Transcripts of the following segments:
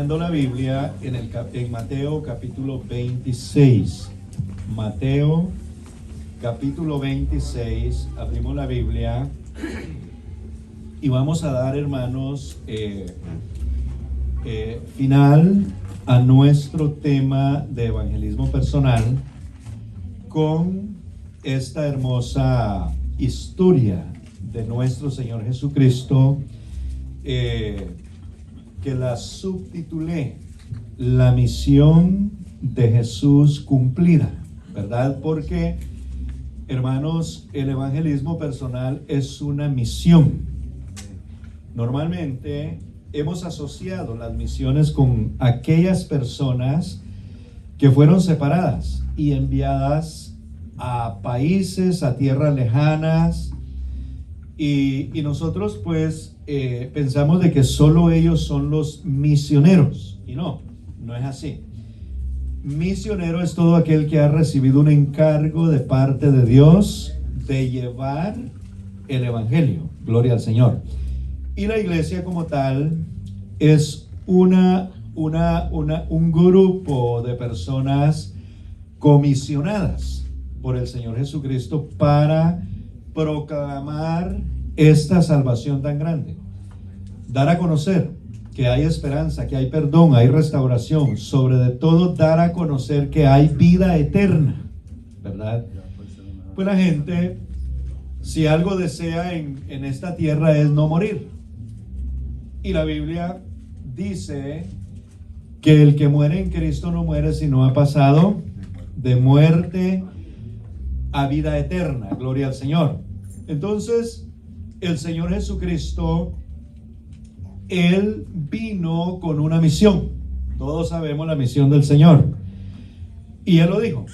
La Biblia en Mateo capítulo 26. Mateo capítulo 26. Abrimos la Biblia y vamos a dar, hermanos, final a nuestro tema de evangelismo personal con esta hermosa historia de nuestro Señor Jesucristo, que la subtitulé La misión de Jesús cumplida, ¿verdad? Porque, hermanos, el evangelismo personal es una misión. Normalmente hemos asociado las misiones con aquellas personas que fueron separadas y enviadas a países, a tierras lejanas, y nosotros pues pensamos de que solo ellos son los misioneros, y no es así. Misionero es todo aquel que ha recibido un encargo de parte de Dios de llevar el evangelio. Gloria al Señor. Y la iglesia como tal es un grupo de personas comisionadas por el Señor Jesucristo para proclamar esta salvación tan grande, dar a conocer que hay esperanza, que hay perdón, hay restauración, sobre de todo dar a conocer que hay vida eterna, ¿verdad? Pues la gente, si algo desea en esta tierra, es no morir. Y la Biblia dice que el que muere en Cristo no muere, sino ha pasado de muerte a vida eterna. Gloria al Señor. Entonces, el Señor Jesucristo, Él vino con una misión. Todos sabemos la misión del Señor. Y Él lo dijo,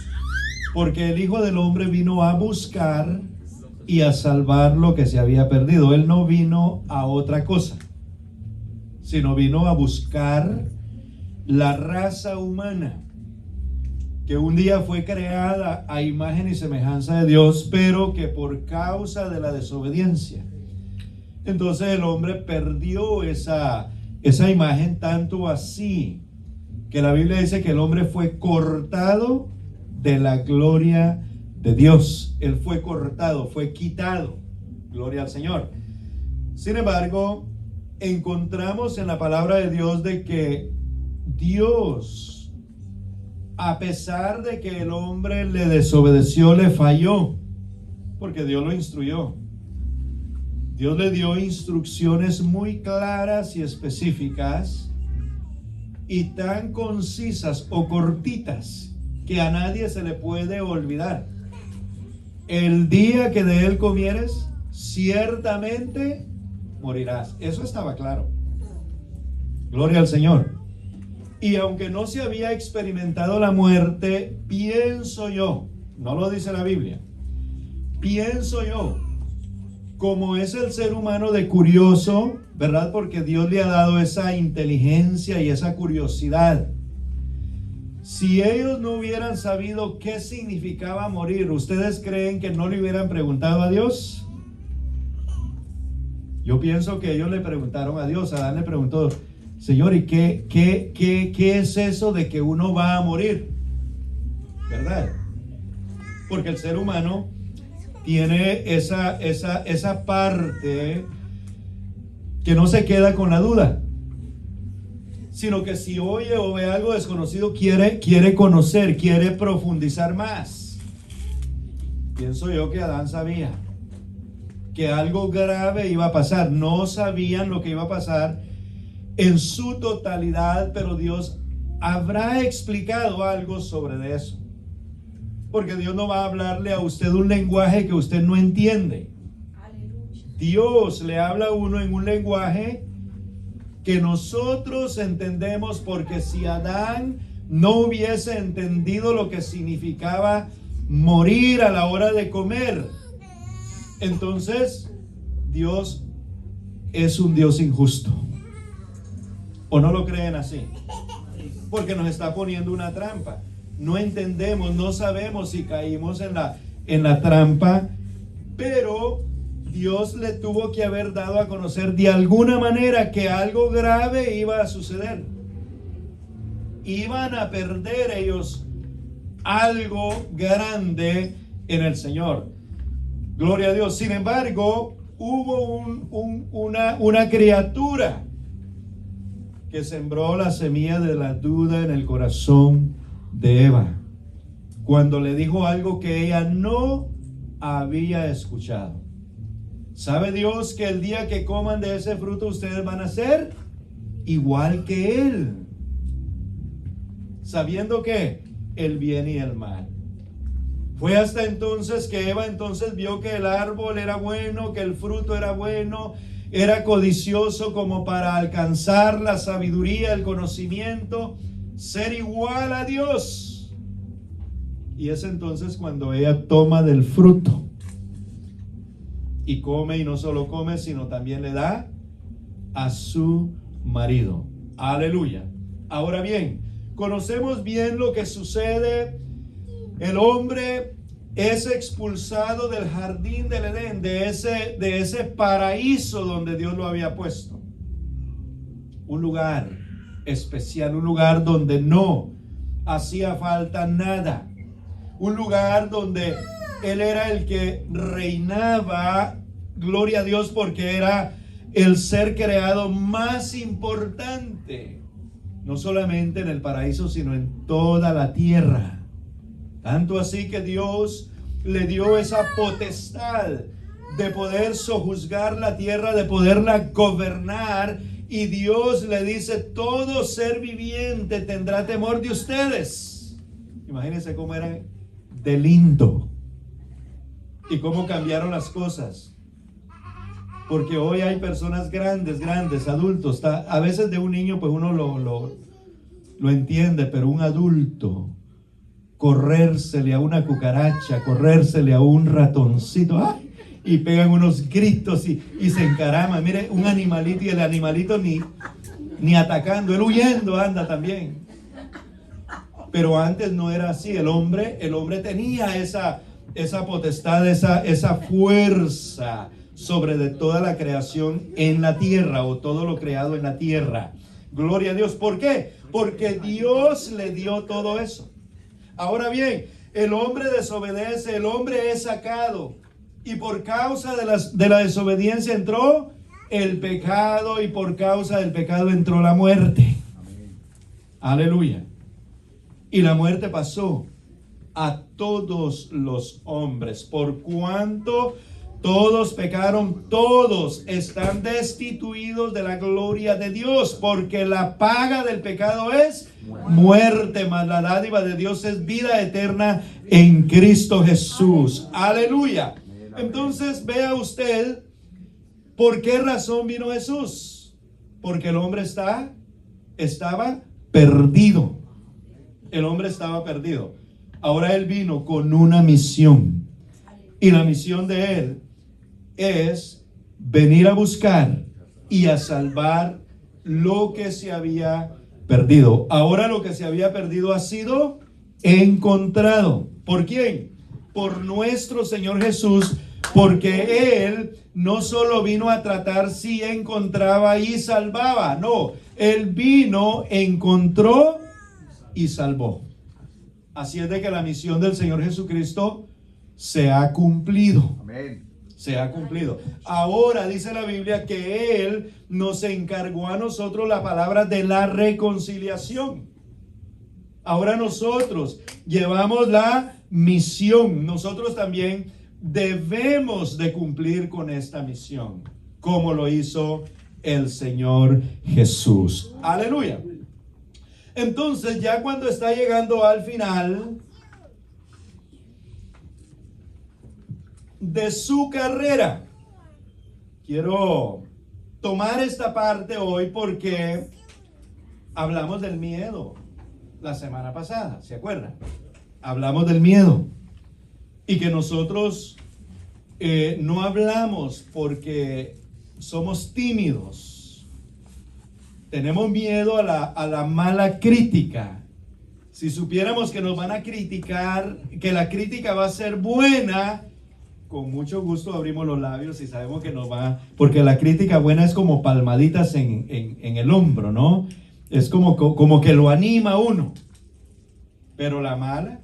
porque el Hijo del Hombre vino a buscar y a salvar lo que se había perdido. Él no vino a otra cosa, sino vino a buscar la raza humana que un día fue creada a imagen y semejanza de Dios, pero que por causa de la desobediencia, entonces el hombre perdió esa imagen, tanto así que la Biblia dice que el hombre fue cortado de la gloria de Dios. Él fue cortado, fue quitado. Gloria al Señor. Sin embargo, encontramos en la palabra de Dios de que Dios, a pesar de que el hombre le desobedeció, le falló, porque Dios lo instruyó. Dios le dio instrucciones muy claras y específicas y tan concisas o cortitas que a nadie se le puede olvidar. El día que de él comieres, ciertamente morirás. Eso estaba claro. Gloria al Señor. Y aunque no se había experimentado la muerte, pienso yo, no lo dice la Biblia, pienso yo, como es el ser humano de curioso, ¿verdad? Porque Dios le ha dado esa inteligencia y esa curiosidad. Si ellos no hubieran sabido qué significaba morir, ¿ustedes creen que no le hubieran preguntado a Dios? Yo pienso que ellos le preguntaron a Dios. Adán le preguntó: Señor, ¿y qué es eso de que uno va a morir? ¿Verdad? Porque el ser humano tiene esa parte que no se queda con la duda, sino que si oye o ve algo desconocido, quiere conocer, quiere profundizar más. Pienso yo que Adán sabía que algo grave iba a pasar. No sabían lo que iba a pasar en su totalidad, pero Dios habrá explicado algo sobre eso, porque Dios no va a hablarle a usted un lenguaje que usted no entiende. Dios le habla a uno en un lenguaje que nosotros entendemos, porque si Adán no hubiese entendido lo que significaba morir a la hora de comer, entonces Dios es un Dios injusto. ¿O no lo creen así? Porque nos está poniendo una trampa. No entendemos, no sabemos si caímos en la trampa, pero Dios le tuvo que haber dado a conocer de alguna manera que algo grave iba a suceder. iban a perder ellos algo grande en el Señor. Gloria a Dios. Sin embargo, hubo una criatura que sembró la semilla de la duda en el corazón de Eva, cuando le dijo algo que ella no había escuchado. ¿Sabe Dios que el día que coman de ese fruto ustedes van a ser igual que Él? Sabiendo que el bien y el mal. Fue hasta entonces que Eva entonces vio que el árbol era bueno, que el fruto era bueno, era codicioso como para alcanzar la sabiduría, el conocimiento, ser igual a Dios. Y es entonces cuando ella toma del fruto y come, y no solo come, sino también le da a su marido. Aleluya. Ahora bien, conocemos bien lo que sucede. El hombre es expulsado del jardín del Edén, de ese paraíso donde Dios lo había puesto. Un lugar especial, un lugar donde no hacía falta nada. Un lugar donde Él era el que reinaba, gloria a Dios, porque era el ser creado más importante, no solamente en el paraíso, sino en toda la tierra. Tanto así que Dios le dio esa potestad de poder sojuzgar la tierra, de poderla gobernar. Y Dios le dice: todo ser viviente tendrá temor de ustedes. Imagínense cómo era de lindo y cómo cambiaron las cosas. Porque hoy hay personas grandes, adultos. A veces de un niño pues uno lo entiende, pero un adulto, corrérsele a una cucaracha, corrérsele a un ratoncito, ¡ay!, y pegan unos gritos y se encaraman. Mire, un animalito, y el animalito ni atacando, él huyendo anda también. Pero antes no era así. El hombre tenía esa potestad, esa fuerza sobre de toda la creación en la tierra, o todo lo creado en la tierra. Gloria a Dios. ¿Por qué? Porque Dios le dio todo eso. Ahora bien, el hombre desobedece, el hombre es sacado, y por causa de la desobediencia entró el pecado, y por causa del pecado entró la muerte. Amén. Aleluya. Y la muerte pasó a todos los hombres, por cuanto todos pecaron, todos están destituidos de la gloria de Dios, porque la paga del pecado es muerte, mas la dádiva de Dios es vida eterna en Cristo Jesús. Aleluya. Entonces vea usted por qué razón vino Jesús. Porque el hombre estaba perdido. El hombre estaba perdido. Ahora Él vino con una misión. Y la misión de Él es venir a buscar y a salvar lo que se había perdido. Ahora lo que se había perdido ha sido encontrado. ¿Por quién? Por nuestro Señor Jesús, porque Él no solo vino a tratar si encontraba y salvaba, no, Él vino, encontró y salvó. Así es de que la misión del Señor Jesucristo se ha cumplido. Amén. Se ha cumplido. Ahora dice la Biblia que Él nos encargó a nosotros la palabra de la reconciliación. Ahora nosotros llevamos la misión. Nosotros también debemos de cumplir con esta misión, como lo hizo el Señor Jesús. Aleluya. Entonces, ya cuando está llegando al final de su carrera, quiero tomar esta parte hoy porque hablamos del miedo la semana pasada, ¿se acuerdan? Hablamos del miedo y que nosotros no hablamos porque somos tímidos. Tenemos miedo a la mala crítica. Si supiéramos que nos van a criticar, que la crítica va a ser buena, con mucho gusto abrimos los labios y sabemos que nos va, porque la crítica buena es como palmaditas en el hombro, ¿no? Es como que lo anima a uno. Pero la mala,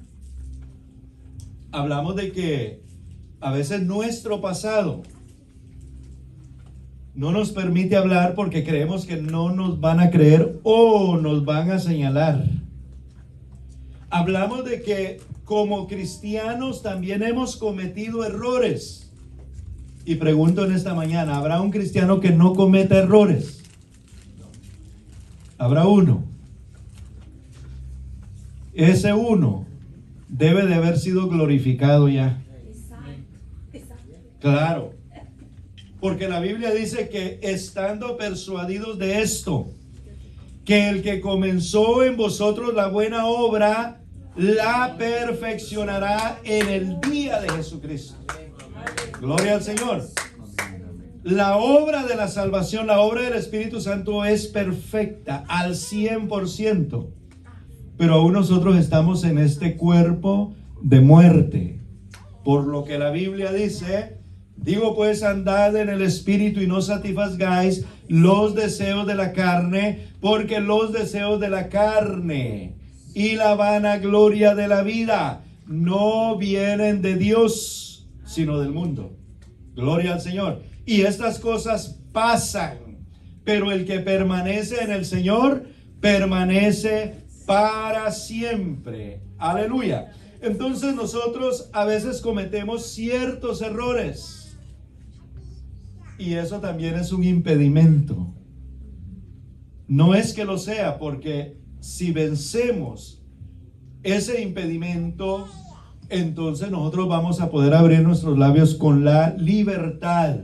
hablamos de que a veces nuestro pasado no nos permite hablar porque creemos que no nos van a creer o nos van a señalar. Hablamos de que como cristianos también hemos cometido errores. Y pregunto en esta mañana, ¿habrá un cristiano que no cometa errores? Habrá uno. Ese uno debe de haber sido glorificado ya. Claro. Porque la Biblia dice que estando persuadidos de esto, que el que comenzó en vosotros la buena obra, la perfeccionará en el día de Jesucristo. Gloria al Señor. La obra de la salvación, la obra del Espíritu Santo es perfecta al 100%. Pero aún nosotros estamos en este cuerpo de muerte. Por lo que la Biblia dice, digo pues, andad en el Espíritu y no satisfagáis los deseos de la carne, porque los deseos de la carne y la vanagloria de la vida no vienen de Dios, sino del mundo. Gloria al Señor. Y estas cosas pasan, pero el que permanece en el Señor permanece para siempre. Aleluya. Entonces nosotros a veces cometemos ciertos errores y eso también es un impedimento. No es que lo sea, porque si vencemos ese impedimento, entonces nosotros vamos a poder abrir nuestros labios con la libertad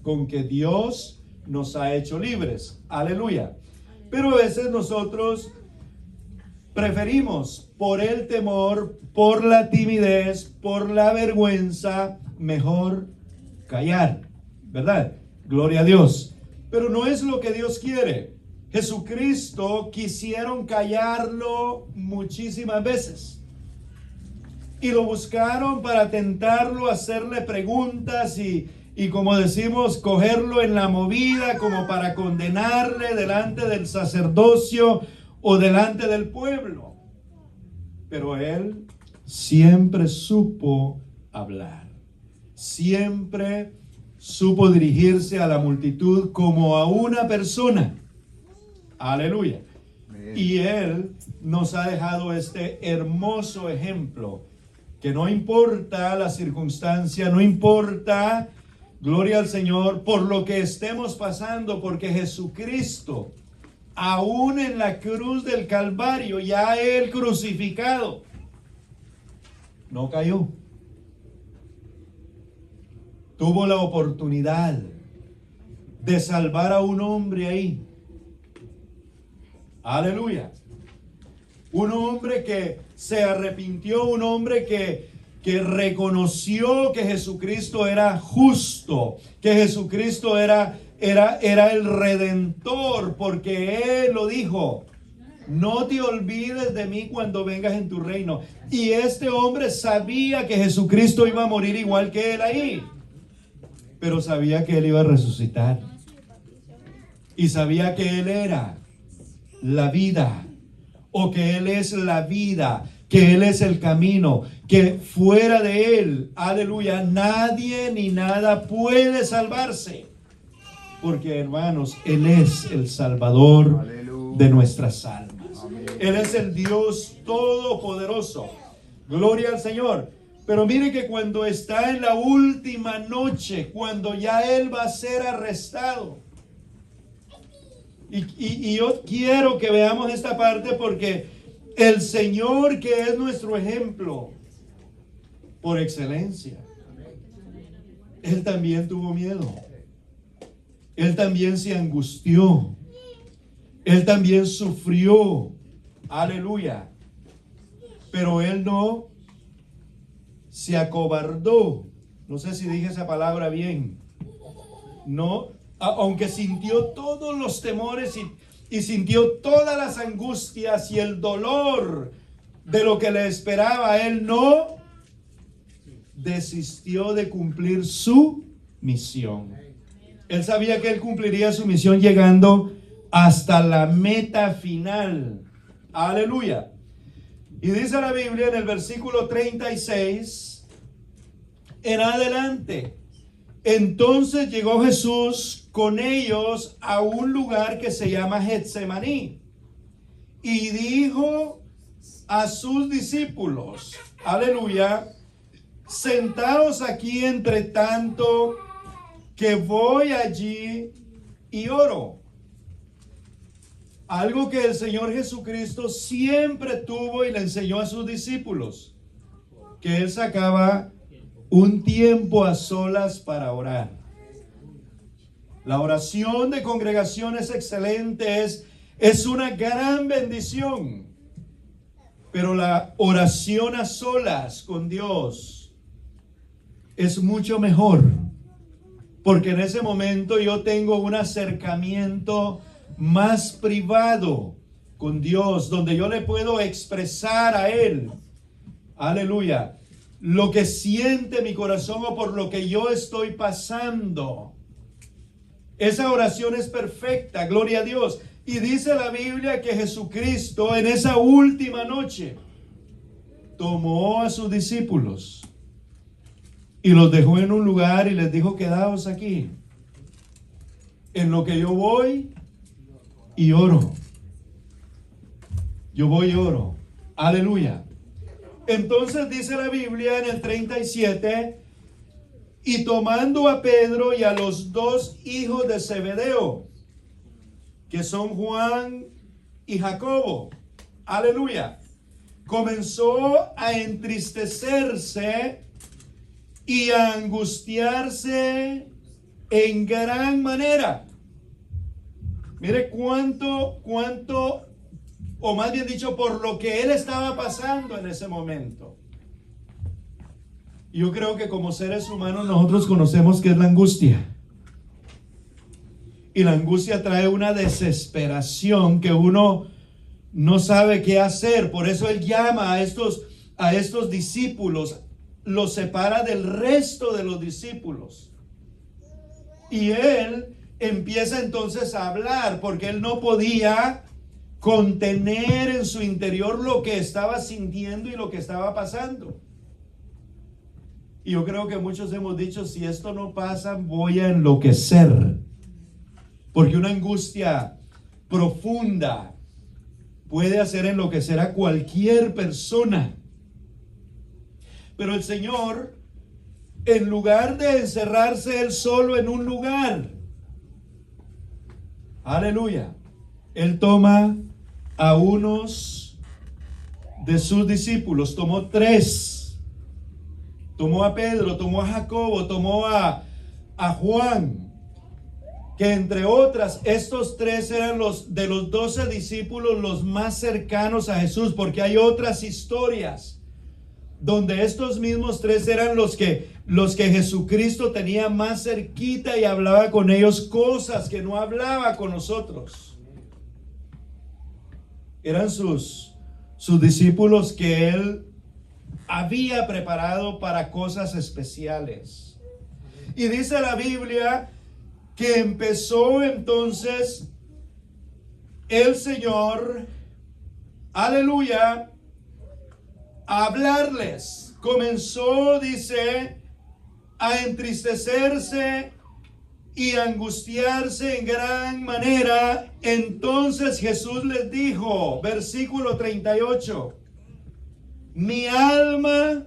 con que Dios nos ha hecho libres. Aleluya. Pero a veces nosotros preferimos, por el temor, por la timidez, por la vergüenza, mejor callar, ¿verdad? Gloria a Dios. Pero no es lo que Dios quiere. Jesucristo quisieron callarlo muchísimas veces. Y lo buscaron para tentarlo, hacerle preguntas y como decimos, cogerlo en la movida como para condenarle delante del sacerdocio o delante del pueblo. Pero él siempre supo hablar. Siempre supo dirigirse a la multitud como a una persona. Aleluya. Y él nos ha dejado este hermoso ejemplo, que no importa la circunstancia, no importa, gloria al Señor, por lo que estemos pasando, porque Jesucristo, aún en la cruz del Calvario, ya él crucificado, no cayó. Tuvo la oportunidad de salvar a un hombre ahí. Aleluya. Un hombre que se arrepintió, un hombre que reconoció que Jesucristo era justo, que Jesucristo era el Redentor, porque Él lo dijo: no te olvides de mí cuando vengas en tu reino. Y este hombre sabía que Jesucristo iba a morir igual que él ahí, pero sabía que él iba a resucitar. Y sabía que él era la vida, o que él es la vida, que él es el camino, que fuera de él, aleluya, nadie ni nada puede salvarse. Porque, hermanos, él es el Salvador de nuestras almas. Él es el Dios todopoderoso. Gloria al Señor. Pero mire que cuando está en la última noche, cuando ya él va a ser arrestado, y yo quiero que veamos esta parte, porque el Señor, que es nuestro ejemplo por excelencia, Él también tuvo miedo. Él también se angustió. Él también sufrió. Aleluya. Pero Él no se acobardó. No sé si dije esa palabra bien. No, aunque sintió todos los temores y sintió todas las angustias y el dolor de lo que le esperaba, Él no desistió de cumplir su misión. Él sabía que él cumpliría su misión llegando hasta la meta final. Aleluya. Y dice la Biblia en el versículo 36 en adelante: entonces llegó Jesús con ellos a un lugar que se llama Getsemaní y dijo a sus discípulos, aleluya, sentaos aquí entre tanto que voy allí y oro. Algo que el Señor Jesucristo siempre tuvo y le enseñó a sus discípulos, que Él sacaba un tiempo a solas para orar. La oración de congregación es excelente, es una gran bendición, pero la oración a solas con Dios es mucho mejor, porque en ese momento yo tengo un acercamiento más privado con Dios, donde yo le puedo expresar a Él, aleluya, lo que siente mi corazón o por lo que yo estoy pasando. Esa oración es perfecta, gloria a Dios. Y dice la Biblia que Jesucristo en esa última noche tomó a sus discípulos y los dejó en un lugar y les dijo: quedaos aquí, en lo que yo voy y oro. Yo voy y oro. Aleluya. Entonces dice la Biblia en el 37: y tomando a Pedro y a los dos hijos de Zebedeo, que son Juan y Jacobo, aleluya, comenzó a entristecerse y a angustiarse en gran manera. Mire cuánto, o más bien dicho, por lo que él estaba pasando en ese momento. Yo creo que como seres humanos nosotros conocemos qué es la angustia. Y la angustia trae una desesperación que uno no sabe qué hacer. Por eso él llama a estos discípulos, los separa del resto de los discípulos. Y él empieza entonces a hablar, porque él no podía contener en su interior lo que estaba sintiendo y lo que estaba pasando. Y yo creo que muchos hemos dicho: si esto no pasa, voy a enloquecer. Porque una angustia profunda puede hacer enloquecer a cualquier persona. Pero el Señor, en lugar de encerrarse él solo en un lugar, aleluya, él toma a unos de sus discípulos, tomó 3. Tomó a Pedro, tomó a Jacobo, tomó a Juan, que entre otras, estos 3 eran los de los 12 discípulos los más cercanos a Jesús, porque hay otras historias donde estos mismos 3 eran los que Jesucristo tenía más cerquita y hablaba con ellos cosas que no hablaba con nosotros. Eran sus discípulos que él había preparado para cosas especiales. Y dice la Biblia que empezó entonces el Señor, aleluya, a hablarles. Comenzó, dice, a entristecerse y a angustiarse en gran manera. Entonces Jesús les dijo, versículo 38, mi alma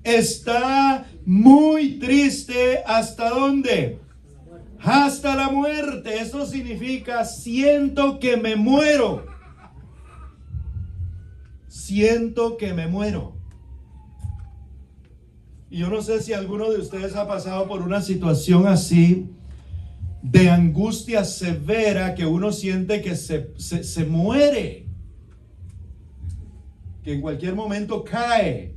está muy triste. ¿Hasta dónde? Hasta la muerte. Esto significa: siento que me muero. Siento que me muero. Y yo no sé si alguno de ustedes ha pasado por una situación así, de angustia severa, que uno siente que se muere, que en cualquier momento cae.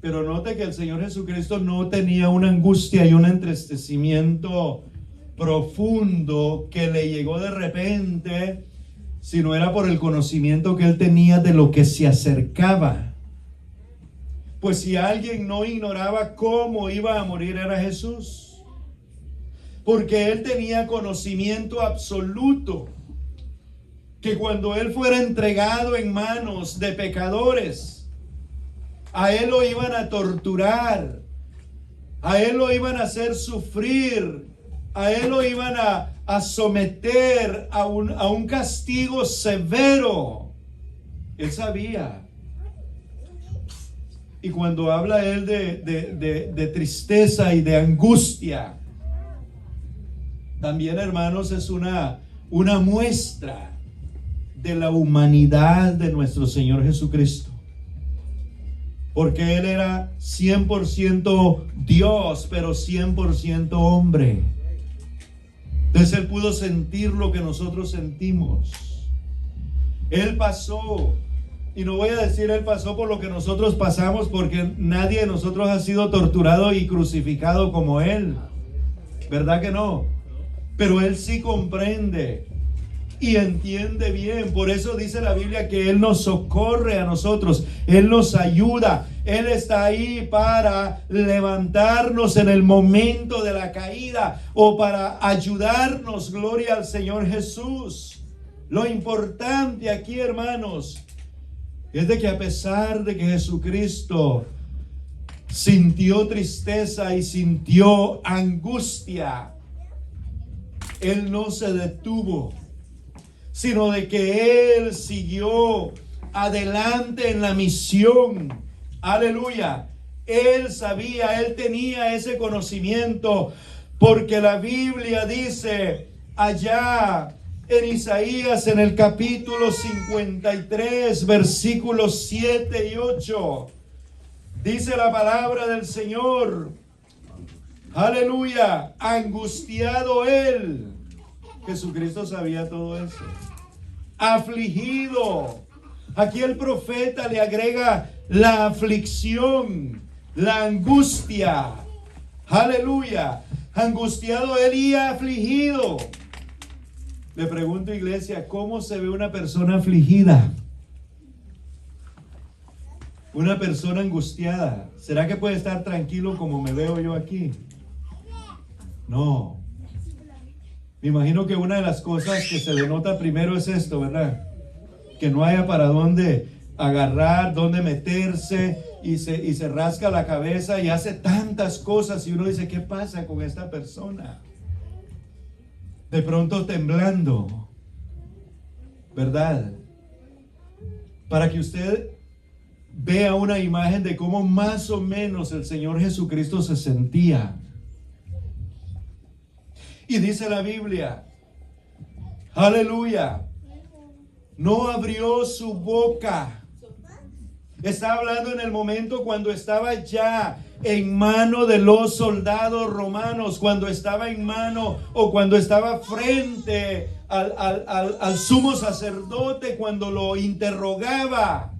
Pero note que el Señor Jesucristo no tenía una angustia y un entristecimiento profundo que le llegó de repente, sino era por el conocimiento que él tenía de lo que se acercaba. Pues si alguien no ignoraba cómo iba a morir, era Jesús. porque él tenía conocimiento absoluto que cuando él fuera entregado en manos de pecadores, a él lo iban a torturar, a él lo iban a hacer sufrir, a él lo iban a someter a un castigo severo. Él sabía. Y cuando habla él de tristeza y de angustia, también, hermanos, es una muestra de la humanidad de nuestro Señor Jesucristo. Porque Él era 100% Dios, pero 100% hombre. Entonces Él pudo sentir lo que nosotros sentimos. Él pasó, y no voy a decir Él pasó por lo que nosotros pasamos, porque nadie de nosotros ha sido torturado y crucificado como Él. ¿Verdad que no? Pero Él sí comprende y entiende bien. Por eso dice la Biblia que Él nos socorre a nosotros, Él nos ayuda, Él está ahí para levantarnos en el momento de la caída o para ayudarnos. Gloria al Señor Jesús. Lo importante aquí, hermanos, es de que a pesar de que Jesucristo sintió tristeza y sintió angustia, Él no se detuvo, sino de que Él siguió adelante en la misión. Aleluya. Él sabía, Él tenía ese conocimiento, porque la Biblia dice allá en Isaías, en el capítulo 53, versículos 7 y 8, dice la palabra del Señor. Aleluya. Angustiado Él. Jesucristo sabía todo eso. Afligido. Aquí el profeta le agrega la aflicción, la angustia. Aleluya. Angustiado Él y afligido. Le pregunto, iglesia, ¿cómo se ve una persona afligida? Una persona angustiada. ¿Será que puede estar tranquilo como me veo yo aquí? No. Me imagino que una de las cosas que se le nota primero es esto, ¿verdad? Que no haya para dónde agarrar, dónde meterse, y se rasca la cabeza y hace tantas cosas y uno dice, ¿qué pasa con esta persona? De pronto temblando, ¿verdad? Para que usted vea una imagen de cómo más o menos el Señor Jesucristo se sentía. Y dice la Biblia, aleluya, no abrió su boca. Está hablando en el momento cuando estaba ya en mano de los soldados romanos, cuando estaba en mano o cuando estaba frente al sumo sacerdote, cuando lo interrogaba.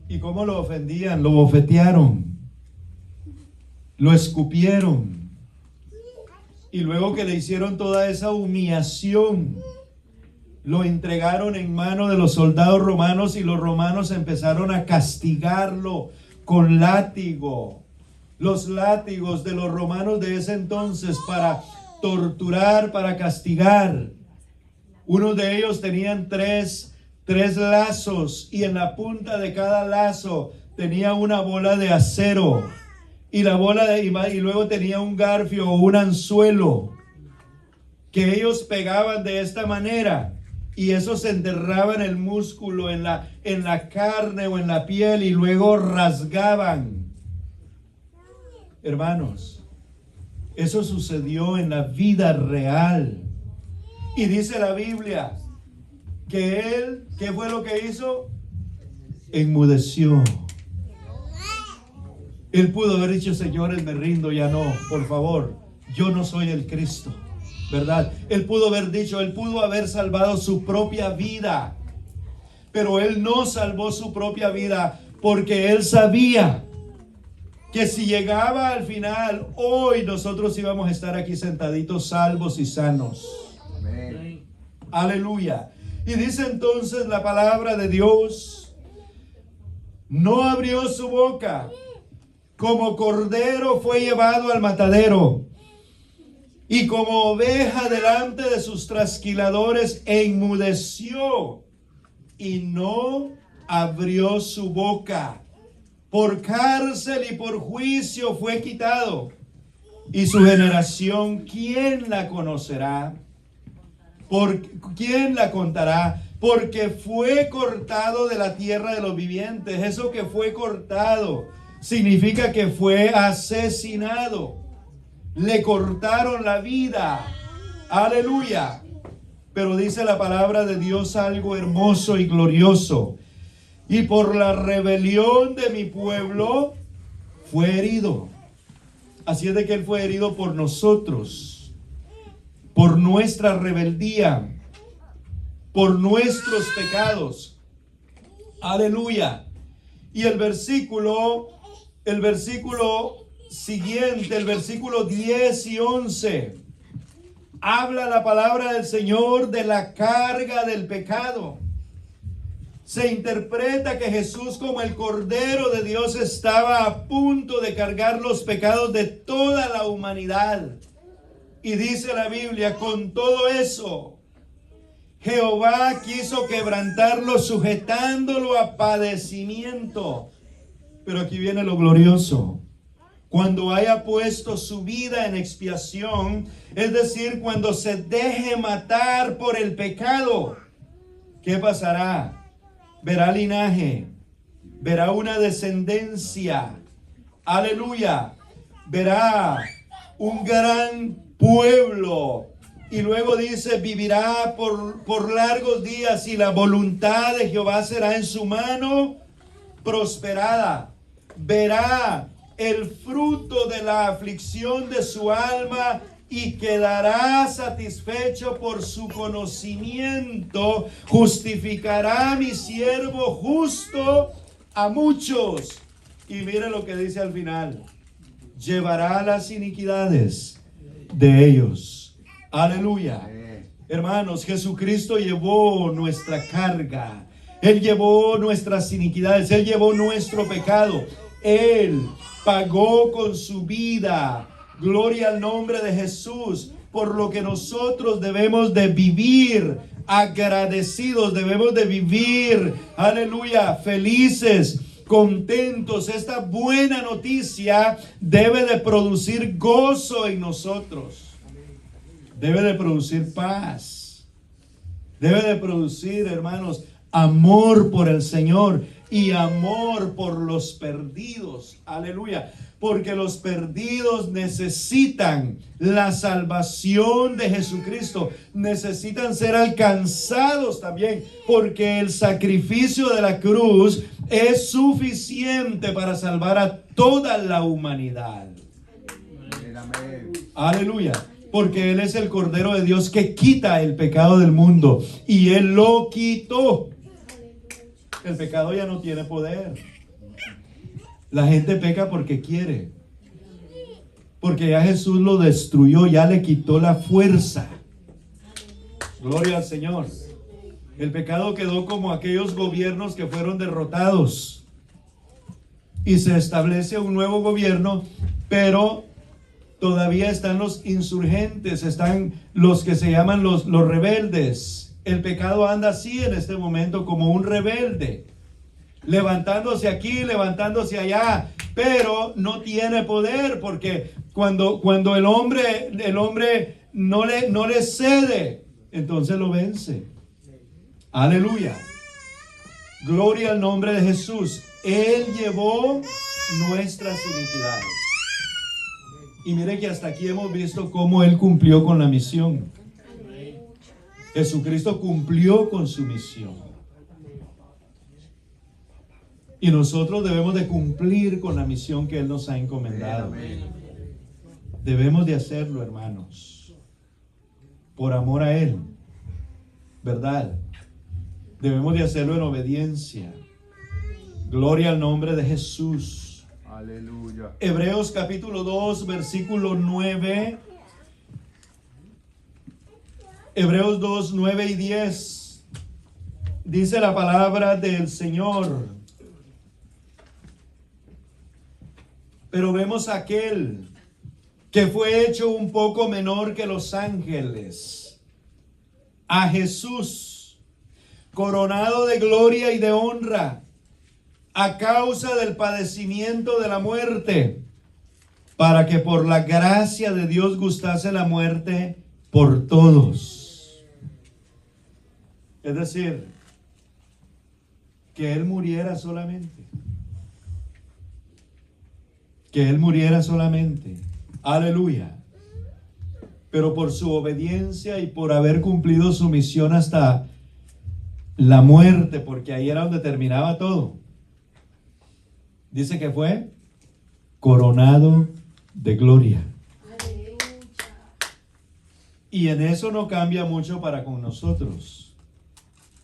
¿Y cómo lo ofendían? Lo bofetearon, lo escupieron. Y luego que le hicieron toda esa humillación, lo entregaron en mano de los soldados romanos, y los romanos empezaron a castigarlo con látigo. Los látigos de los romanos de ese entonces para torturar, para castigar. Unos de ellos tenían tres lazos, y en la punta de cada lazo tenía una bola de acero. Y y luego tenía un garfio o un anzuelo que ellos pegaban de esta manera, y eso se enterraba en el músculo, en la carne o en la piel, y luego rasgaban. Hermanos, eso sucedió en la vida real. Y dice la Biblia que Él, ¿qué fue lo que hizo? Enmudeció. Él pudo haber dicho, señores, me rindo, ya no, por favor, yo no soy el Cristo, ¿verdad? Él pudo haber dicho, él pudo haber salvado su propia vida, pero él no salvó su propia vida porque él sabía que si llegaba al final, hoy nosotros íbamos a estar aquí sentaditos, salvos y sanos. Amén. Aleluya. Y dice entonces la palabra de Dios, no abrió su boca. como cordero fue llevado al matadero, y como oveja delante de sus trasquiladores, enmudeció y no abrió su boca. Por cárcel y por juicio fue quitado. Y su generación, ¿quién la conocerá? ¿Quién la contará? Porque fue cortado de la tierra de los vivientes. Eso que fue cortado significa que fue asesinado. Le cortaron la vida. Aleluya. Pero dice la palabra de Dios algo hermoso y glorioso. Y por la rebelión de mi pueblo fue herido. Así es de que Él fue herido por nosotros, por nuestra rebeldía, por nuestros pecados. Aleluya. Y el versículo siguiente, el versículo 10 y 11, habla la palabra del Señor de la carga del pecado. Se interpreta que Jesús, como el Cordero de Dios, estaba a punto de cargar los pecados de toda la humanidad. Y dice la Biblia, con todo eso, Jehová quiso quebrantarlo, sujetándolo a padecimiento. Pero aquí viene lo glorioso. Cuando haya puesto su vida en expiación, es decir, cuando se deje matar por el pecado, ¿qué pasará? Verá linaje, verá una descendencia, aleluya, verá un gran pueblo. Y luego dice, vivirá por largos días, y la voluntad de Jehová será en su mano prosperada. Verá el fruto de la aflicción de su alma, y quedará satisfecho por su conocimiento. Justificará a mi siervo justo a muchos. Y mire lo que dice al final: llevará las iniquidades de ellos. Aleluya. Hermanos, Jesucristo llevó nuestra carga. Él llevó nuestras iniquidades. Él llevó nuestro pecado. Él pagó con su vida. Gloria al nombre de Jesús, por lo que nosotros debemos de vivir agradecidos, debemos de vivir, aleluya, felices, contentos. Esta buena noticia debe de producir gozo en nosotros, debe de producir paz, debe de producir, hermanos, amor por el Señor y amor por los perdidos, aleluya. Porque los perdidos necesitan la salvación de Jesucristo. Necesitan ser alcanzados también. Porque el sacrificio de la cruz es suficiente para salvar a toda la humanidad. Amén. Aleluya. Porque Él es el Cordero de Dios que quita el pecado del mundo. Y Él lo quitó. El pecado ya no tiene poder. La gente peca porque quiere. Porque ya Jesús lo destruyó, ya le quitó la fuerza. Gloria al Señor. El pecado quedó como aquellos gobiernos que fueron derrotados. Y se establece un nuevo gobierno, pero todavía están los insurgentes, están los que se llaman los rebeldes. El pecado anda así en este momento, como un rebelde. Levantándose aquí, levantándose allá, pero no tiene poder, porque cuando el hombre no le cede, entonces lo vence. Aleluya. Gloria al nombre de Jesús. Él llevó nuestras iniquidades. Y mire que hasta aquí hemos visto cómo Él cumplió con la misión. Jesucristo cumplió con su misión. Y nosotros debemos de cumplir con la misión que Él nos ha encomendado. Debemos de hacerlo, hermanos, por amor a Él, ¿verdad? Debemos de hacerlo en obediencia. Gloria al nombre de Jesús. Aleluya. Hebreos capítulo 2, versículo 9. Hebreos 2, 9 y 10. Dice la palabra del Señor: Pero vemos a aquel que fue hecho un poco menor que los ángeles, a Jesús, coronado de gloria y de honra, a causa del padecimiento de la muerte, para que por la gracia de Dios gustase la muerte por todos. Es decir, que Él muriera solamente. Que Él muriera solamente. Aleluya. Pero por su obediencia y por haber cumplido su misión hasta la muerte, porque ahí era donde terminaba todo. Dice que fue coronado de gloria. Y en eso no cambia mucho para con nosotros,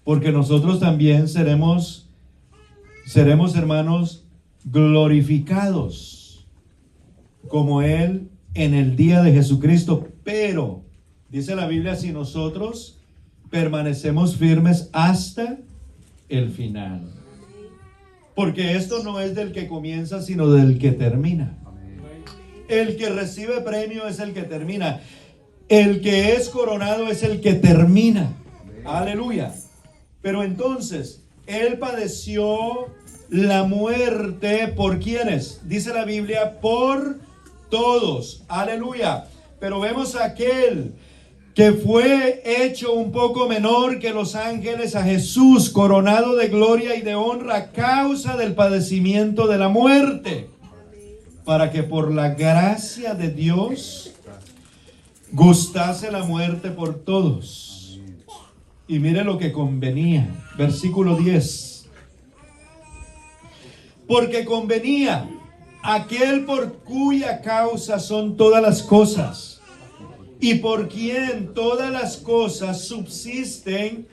porque nosotros también seremos hermanos glorificados como Él en el día de Jesucristo. Pero dice la Biblia, si nosotros permanecemos firmes hasta el final, porque esto no es del que comienza, sino del que termina. El que recibe premio es el que termina. El que es coronado es el que termina. Aleluya. Pero entonces, Él padeció la muerte ¿por quiénes? Dice la Biblia, por todos. Aleluya. Pero vemos a aquel que fue hecho un poco menor que los ángeles, a Jesús, coronado de gloria y de honra a causa del padecimiento de la muerte, para que por la gracia de Dios gustase la muerte por todos. Y mire lo que convenía, versículo 10. Porque convenía aquel por cuya causa son todas las cosas, y por quien todas las cosas subsisten,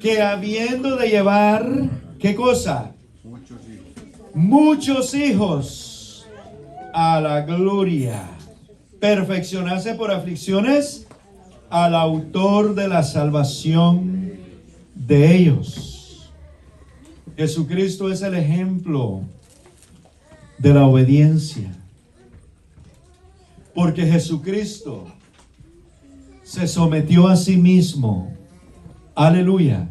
que habiendo de llevar, ¿qué cosa? Muchos hijos a la gloria, perfeccionarse por aflicciones al autor de la salvación de ellos. Jesucristo es el ejemplo de la obediencia, porque Jesucristo se sometió a sí mismo, aleluya,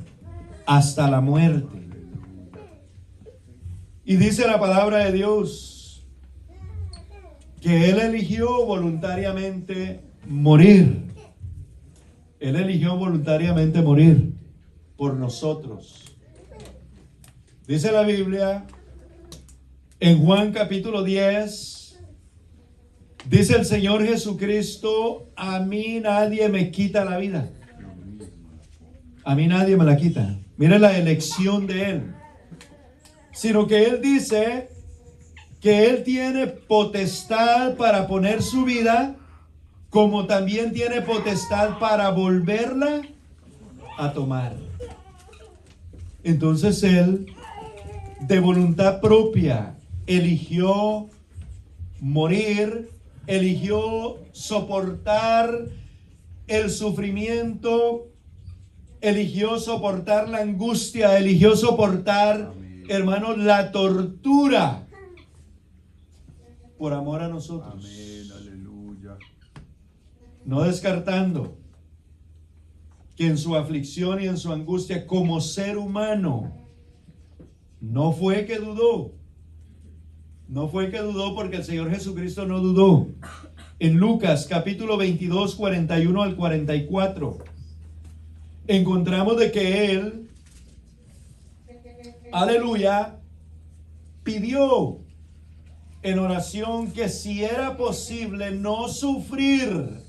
hasta la muerte. Y dice la palabra de Dios que Él eligió voluntariamente morir. Él eligió voluntariamente morir por nosotros. Dice la Biblia en Juan capítulo 10, dice el Señor Jesucristo, a mí nadie me quita la vida. A mí nadie me la quita. Mire la elección de Él. Sino que Él dice que Él tiene potestad para poner su vida, como también tiene potestad para volverla a tomar. Entonces Él, de voluntad propia, eligió morir, eligió soportar el sufrimiento, eligió soportar la angustia, eligió soportar, hermanos, la tortura por amor a nosotros. Amén, aleluya. No descartando que en su aflicción y en su angustia como ser humano, no fue que dudó. No fue que dudó, porque el Señor Jesucristo no dudó. En Lucas capítulo 22, 41 al 44, encontramos de que Él, aleluya, pidió en oración que si era posible no sufrir,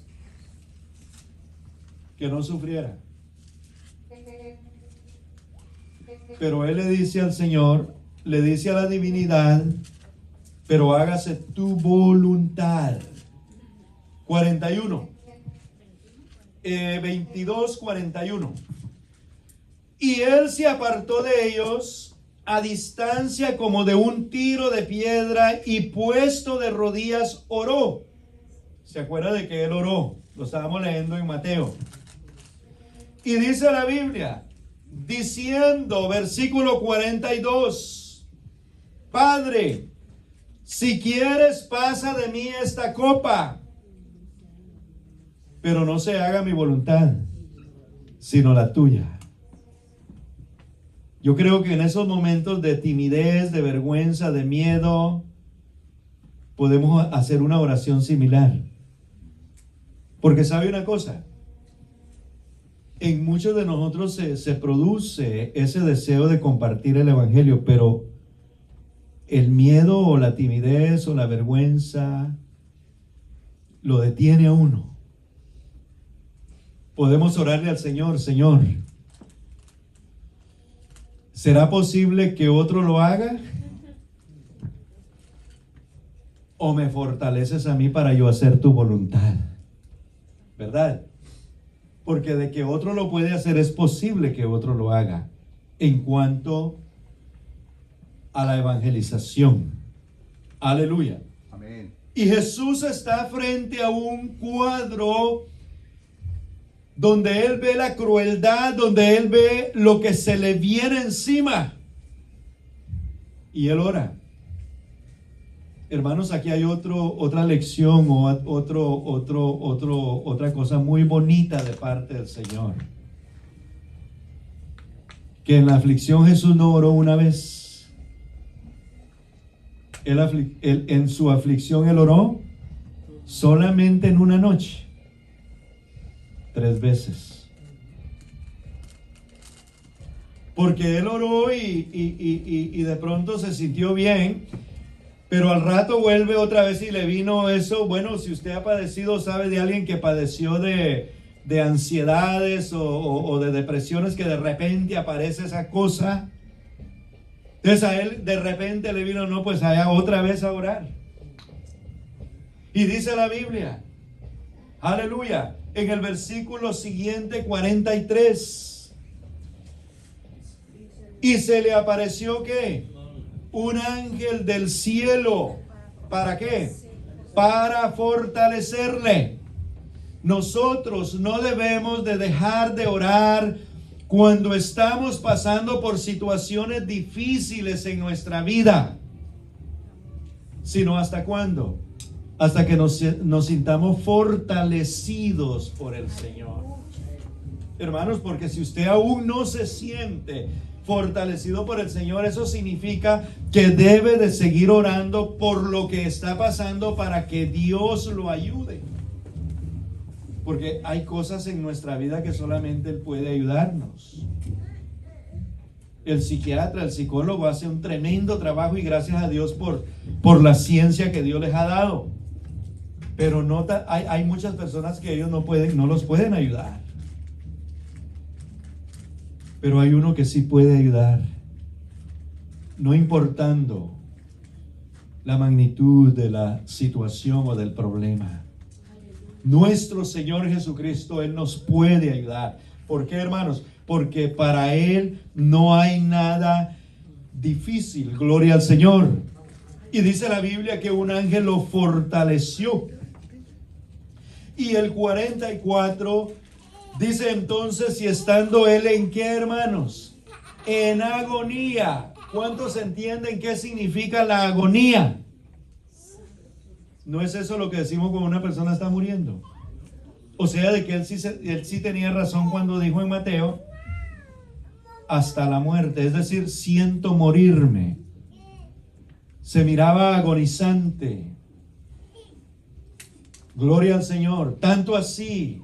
que no sufriera. Pero Él le dice al Señor, le dice a la divinidad, pero hágase tu voluntad. 41. 22, 41. Y Él se apartó de ellos a distancia como de un tiro de piedra, y puesto de rodillas oró. ¿Se acuerda de que Él oró? Lo estábamos leyendo en Mateo. Y dice la Biblia, diciendo, versículo 42, Padre, si quieres, pasa de mí esta copa, pero no se haga mi voluntad, sino la tuya. Yo creo que en esos momentos de timidez, de vergüenza, de miedo, podemos hacer una oración similar. Porque sabe una cosa, en muchos de nosotros se produce ese deseo de compartir el evangelio, pero el miedo o la timidez o la vergüenza lo detiene a uno. Podemos orarle al Señor: Señor, ¿será posible que otro lo haga? ¿O me fortaleces a mí para yo hacer tu voluntad? ¿Verdad? Porque de que otro lo puede hacer, es posible que otro lo haga en cuanto a la evangelización. Aleluya. Amén. Y Jesús está frente a un cuadro donde Él ve la crueldad, donde Él ve lo que se le viene encima. Y Él ora. Hermanos, aquí hay otra lección o otra cosa muy bonita de parte del Señor. Que en la aflicción Jesús no oró una vez. En su aflicción Él oró solamente en una noche. 3 veces. Porque Él oró y de pronto se sintió bien. Pero al rato vuelve otra vez y le vino eso. Bueno, si usted ha padecido, sabe de alguien que padeció de ansiedades o de depresiones, que de repente aparece esa cosa. Entonces a él de repente le vino, no, pues allá otra vez a orar. Y dice la Biblia, aleluya, en el versículo siguiente, 43. Y se le apareció, ¿qué? Un ángel del cielo. ¿Para qué? Para fortalecerle. Nosotros no debemos de dejar de orar cuando estamos pasando por situaciones difíciles en nuestra vida. Sino ¿hasta cuándo? Hasta que nos sintamos fortalecidos por el Señor. Hermanos, porque si usted aún no se siente fortalecido por el Señor, eso significa que debe de seguir orando por lo que está pasando para que Dios lo ayude. Porque hay cosas en nuestra vida que solamente Él puede ayudarnos. El psiquiatra, el psicólogo hace un tremendo trabajo y gracias a Dios por la ciencia que Dios les ha dado. Pero hay muchas personas que ellos no los pueden ayudar. Pero hay uno que sí puede ayudar, no importando la magnitud de la situación o del problema. Nuestro Señor Jesucristo, Él nos puede ayudar. ¿Por qué, hermanos? Porque para Él no hay nada difícil. Gloria al Señor. Y dice la Biblia que un ángel lo fortaleció. Y el 44 dice entonces, y estando él en qué, hermanos, en agonía. ¿Cuántos entienden qué significa la agonía? ¿No es eso lo que decimos cuando una persona está muriendo? O sea, de que él sí tenía razón cuando dijo en Mateo, hasta la muerte, es decir, siento morirme. Se miraba agonizante. Gloria al Señor. Tanto así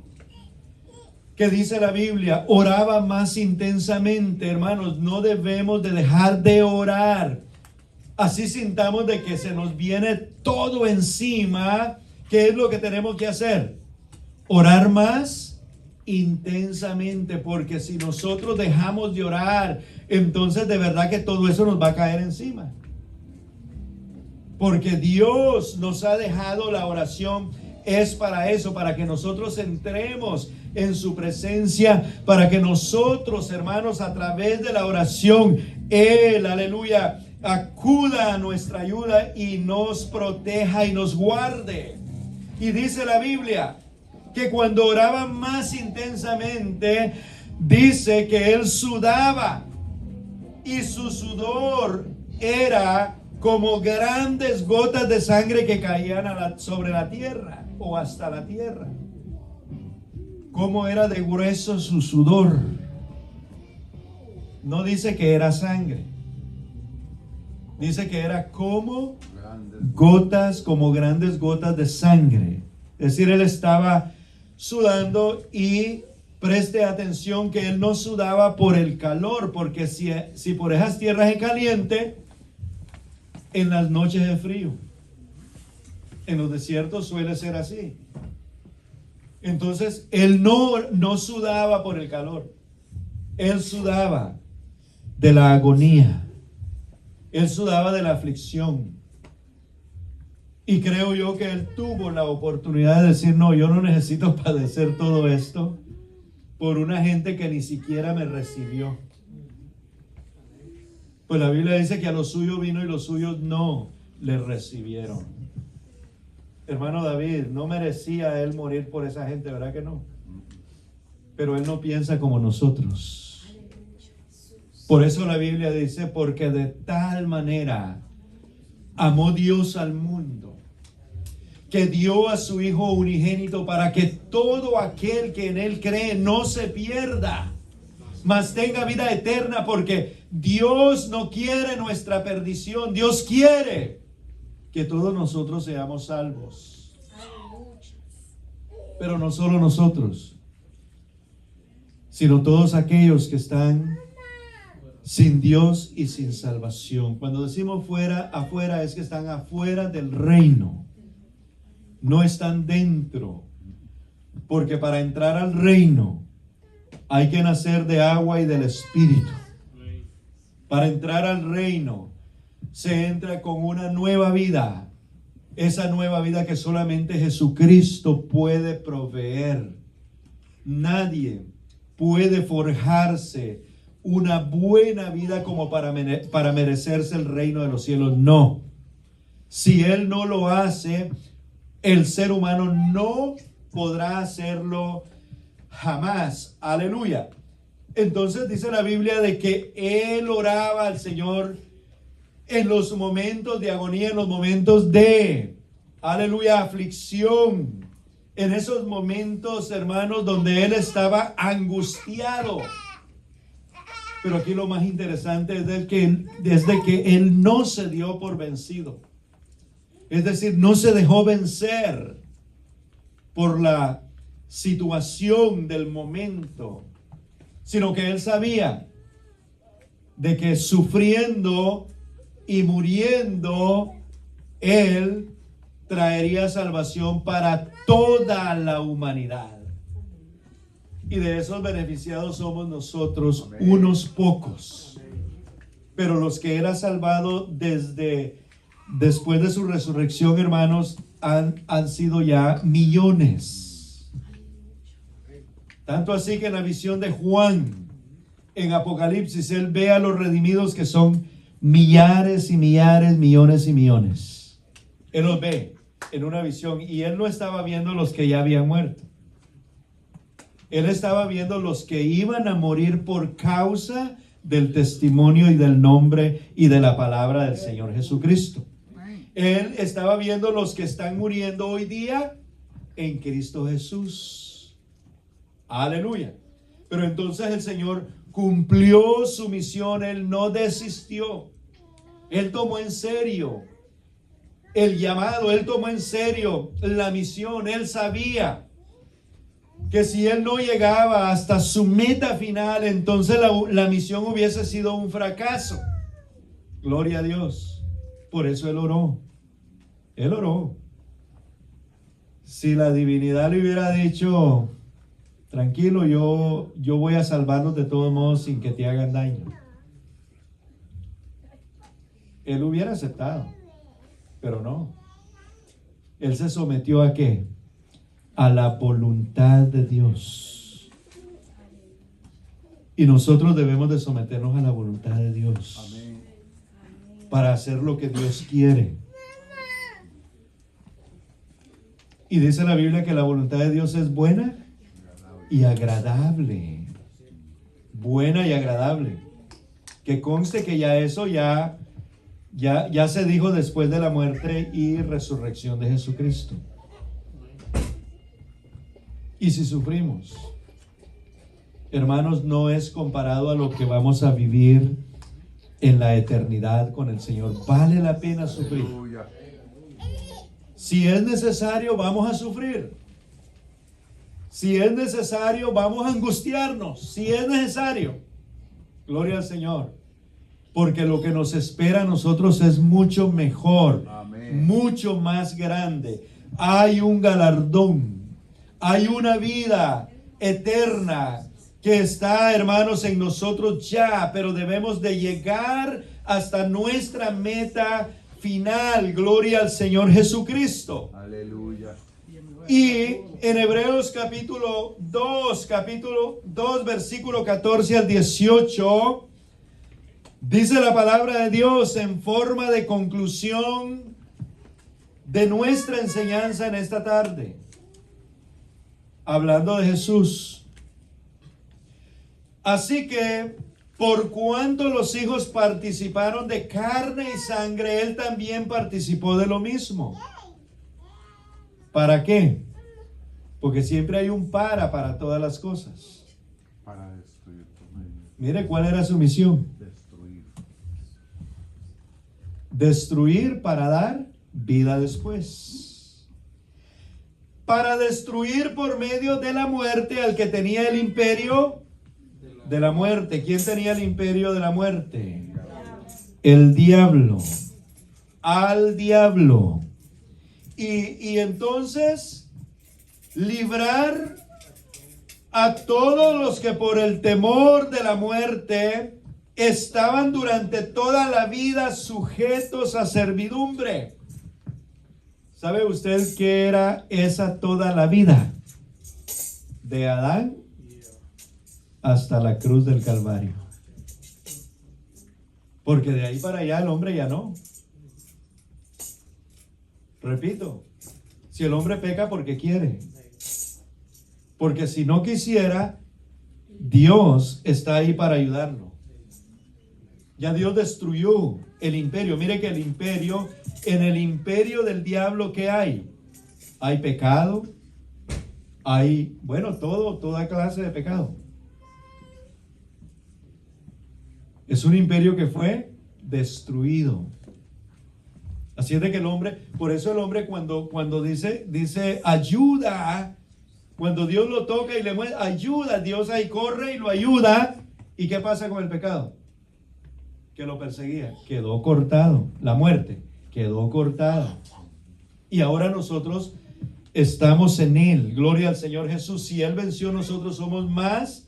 que dice la Biblia, oraba más intensamente. Hermanos, no debemos de dejar de orar. Así sintamos de que se nos viene todo encima. ¿Qué es lo que tenemos que hacer? Orar más intensamente, porque si nosotros dejamos de orar, entonces de verdad que todo eso nos va a caer encima. Porque Dios nos ha dejado la oración, es para eso, para que nosotros entremos en su presencia, para que nosotros, hermanos, a través de la oración, Él, aleluya, acuda a nuestra ayuda y nos proteja y nos guarde. Y dice la Biblia que cuando oraba más intensamente, dice que él sudaba y su sudor era como grandes gotas de sangre que caían sobre la tierra o hasta la tierra. Cómo era de grueso su sudor. No dice que era sangre. Dice que era como grandes gotas de sangre. Es decir, él estaba sudando, y preste atención que él no sudaba por el calor, porque si por esas tierras es caliente, en las noches es frío. En los desiertos suele ser así. Entonces, él no sudaba por el calor. Él sudaba de la agonía. Él sudaba de la aflicción. Y creo yo que él tuvo la oportunidad de decir: no, yo no necesito padecer todo esto por una gente que ni siquiera me recibió. Pues la Biblia dice que a los suyos vino y los suyos no le recibieron. Hermano David, no merecía él morir por esa gente, ¿verdad que no? Pero él no piensa como nosotros. Por eso la Biblia dice: porque de tal manera amó Dios al mundo, que dio a su Hijo unigénito, para que todo aquel que en él cree no se pierda, mas tenga vida eterna. Porque Dios no quiere nuestra perdición. Dios quiere que todos nosotros seamos salvos. Pero no solo nosotros, sino todos aquellos que están sin Dios y sin salvación. Cuando decimos afuera, es que están afuera del reino. No están dentro. Porque para entrar al reino hay que nacer de agua y del Espíritu. Para entrar al reino se entra con una nueva vida. Esa nueva vida que solamente Jesucristo puede proveer. Nadie puede forjarse una buena vida como para merecerse el reino de los cielos. No. Si Él no lo hace, el ser humano no podrá hacerlo jamás. Aleluya. Entonces dice la Biblia de que él oraba al Señor en los momentos de agonía, en los momentos de, aleluya, aflicción. En esos momentos, hermanos, donde él estaba angustiado. Pero aquí lo más interesante es desde que él no se dio por vencido. Es decir, no se dejó vencer por la situación del momento, sino que él sabía de que sufriendo y muriendo, él traería salvación para toda la humanidad. Y de esos beneficiados somos nosotros, unos pocos. Pero los que él ha salvado después de su resurrección, hermanos, han sido ya millones. Tanto así que en la visión de Juan, en Apocalipsis, él ve a los redimidos, que son millares y millares, millones y millones. Él los ve en una visión, y él no estaba viendo los que ya habían muerto. Él estaba viendo los que iban a morir por causa del testimonio y del nombre y de la palabra del Señor Jesucristo. Él estaba viendo los que están muriendo hoy día en Cristo Jesús. Aleluya. Pero entonces el Señor cumplió su misión. Él no desistió. Él tomó en serio el llamado. Él tomó en serio la misión. Él sabía que si él no llegaba hasta su meta final, entonces la misión hubiese sido un fracaso. Gloria a Dios. Por eso él oró. Él oró. Si la divinidad le hubiera dicho: tranquilo, yo voy a salvarlos de todos modos sin que te hagan daño, él hubiera aceptado. Pero no. Él se sometió ¿a qué? A la voluntad de Dios. Y nosotros debemos de someternos a la voluntad de Dios. Amén. Para hacer lo que Dios quiere. Y dice la Biblia que la voluntad de Dios es buena y agradable. Buena y agradable. Que conste que ya eso ya Ya se dijo después de la muerte y resurrección de Jesucristo. Y si sufrimos, hermanos, no es comparado a lo que vamos a vivir en la eternidad con el Señor. Vale la pena sufrir. Si es necesario, vamos a sufrir. Si es necesario, vamos a angustiarnos. Si es necesario. Gloria al Señor. Porque lo que nos espera a nosotros es mucho mejor. Amén. Mucho más grande. Hay un galardón. Hay una vida eterna que está, hermanos, en nosotros ya. Pero debemos de llegar hasta nuestra meta final. Gloria al Señor Jesucristo. Aleluya. Y en Hebreos capítulo 2, versículo 14 al 18, dice la palabra de Dios en forma de conclusión de nuestra enseñanza en esta tarde, hablando de Jesús. Así que, por cuanto los hijos participaron de carne y sangre, él también participó de lo mismo. ¿Para qué? Porque siempre hay un para todas las cosas. Para destruir. Mire cuál era su misión. Destruir para dar vida después. Para destruir por medio de la muerte al que tenía el imperio de la muerte. ¿Quién tenía el imperio de la muerte? El diablo. Al diablo. Y entonces librar a todos los que por el temor de la muerte estaban durante toda la vida sujetos a servidumbre. ¿Sabe usted qué era esa toda la vida? De Adán hasta la cruz del Calvario. Porque de ahí para allá el hombre ya no. Repito, si el hombre peca porque quiere. Porque si no quisiera, Dios está ahí para ayudarlo. Ya Dios destruyó el imperio. Mire que el imperio, en el imperio del diablo, ¿qué hay? Hay pecado, hay, bueno, toda clase de pecado. Es un imperio que fue destruido. Así es de que el hombre, por eso el hombre cuando dice ayuda, cuando Dios lo toca y le muestra ayuda, Dios ahí corre y lo ayuda. ¿Y qué pasa con el pecado? Que lo perseguía, quedó cortado. La muerte quedó cortada. Y ahora nosotros estamos en Él. Gloria al Señor Jesús. Si Él venció, nosotros somos más